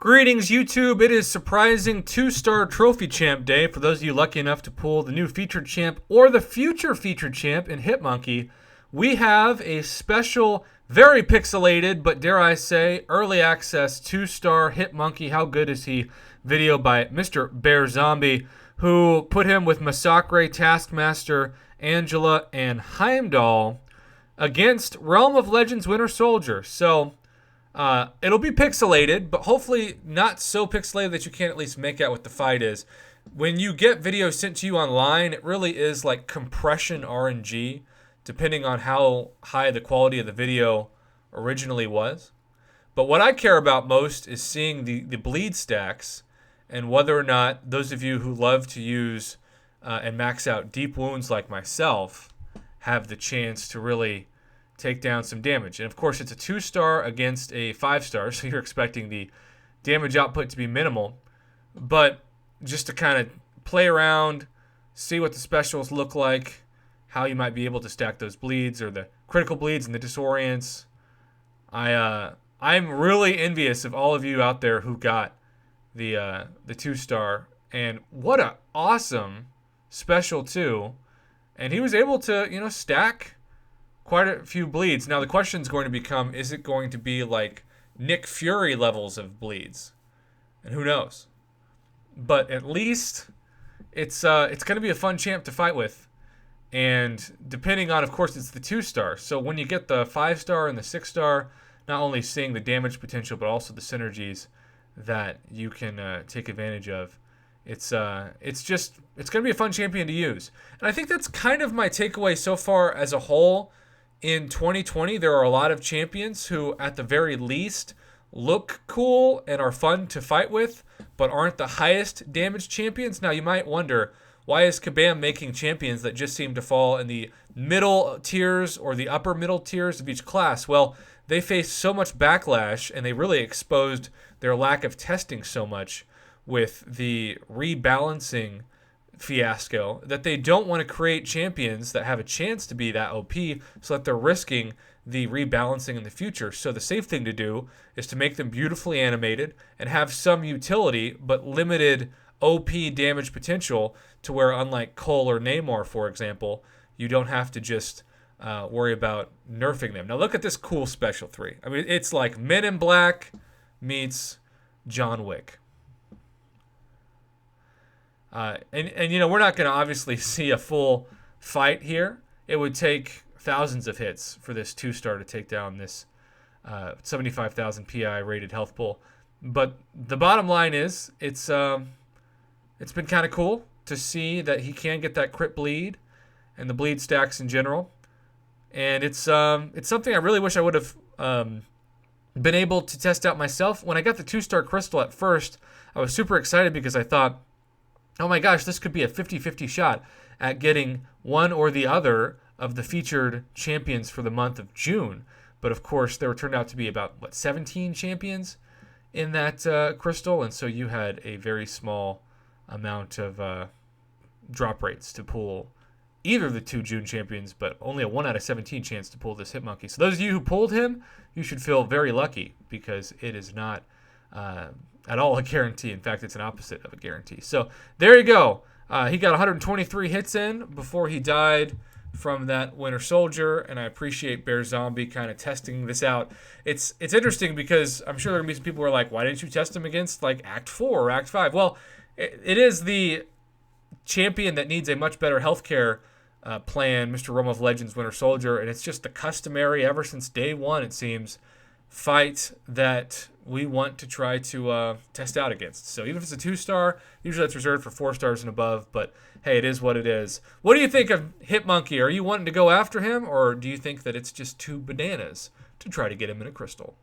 Greetings, YouTube. It is surprising 2-star trophy champ day for those of you lucky enough to pull the new featured champ or the future featured champ in Hitmonkey. We have a special, very pixelated, but dare I say, early access 2-star Hitmonkey. How good is he? Video by Mr. Bear Zombie, who put him with Massacre, Taskmaster, Angela, and Heimdall against Realm of Legends Winter Soldier. So it'll be pixelated, but hopefully not so pixelated that you can't at least make out what the fight is. When you get videos sent to you online, it really is like compression RNG, depending on how high the quality of the video originally was. But what I care about most is seeing the bleed stacks and whether or not those of you who love to use and max out deep wounds like myself have the chance to really take down some damage. And of course, it's a 2-star against a 5-star, so you're expecting the damage output to be minimal. But just to kind of play around, see what the specials look like, how you might be able to stack those bleeds or the critical bleeds and the disorients. I'm really envious of all of you out there who got the 2-star, and what a awesome special too. And he was able to, stack quite a few bleeds. Now the question is going to become, is it going to be like Nick Fury levels of bleeds? And who knows? But at least it's going to be a fun champ to fight with. And depending on, of course, it's the 2-star. So when you get the 5-star and the 6-star, not only seeing the damage potential, but also the synergies that you can take advantage of. It's going to be a fun champion to use. And I think that's kind of my takeaway so far as a whole. In 2020, there are a lot of champions who, at the very least, look cool and are fun to fight with, but aren't the highest damage champions. Now, you might wonder, why is Kabam making champions that just seem to fall in the middle tiers or the upper middle tiers of each class? Well, they faced so much backlash, and they really exposed their lack of testing so much with the rebalancing fiasco that they don't want to create champions that have a chance to be that OP, so that they're risking the rebalancing in the future. So the safe thing to do is to make them beautifully animated and have some utility but limited OP damage potential, to where, unlike Cole or Namor, for example, you don't have to just worry about nerfing them. Now look at this cool special 3. I mean, it's like Men in Black meets John Wick. And we're not going to obviously see a full fight here. It would take thousands of hits for this 2-star to take down this 75,000 PI rated health pool. But the bottom line is, it's been kind of cool to see that he can get that crit bleed and the bleed stacks in general. And it's something I really wish I would have been able to test out myself. When I got the 2-star crystal at first, I was super excited because I thought, oh my gosh, this could be a 50-50 shot at getting one or the other of the featured champions for the month of June. But of course, there turned out to be about, 17 champions in that crystal. And so you had a very small amount of drop rates to pull either of the 2 June champions, but only a 1 out of 17 chance to pull this Hitmonkey. So those of you who pulled him, you should feel very lucky, because it is not at all a guarantee. In fact, it's an opposite of a guarantee. So there you go. He got 123 hits in before he died from that Winter Soldier, and I appreciate Bear Zombie kind of testing this out. It's interesting because I'm sure there are going to be some people who are like, why didn't you test him against like Act 4 or Act 5? Well, it is the champion that needs a much better healthcare plan, Mr. Realm of Legends Winter Soldier, and it's just the customary, ever since day one, it seems, fight that we want to try to test out against. So even if it's a 2-star, usually that's reserved for 4-stars and above, but hey, it is what it is. What do you think of Hitmonkey? Are you wanting to go after him, or do you think that it's just too bananas to try to get him in a crystal?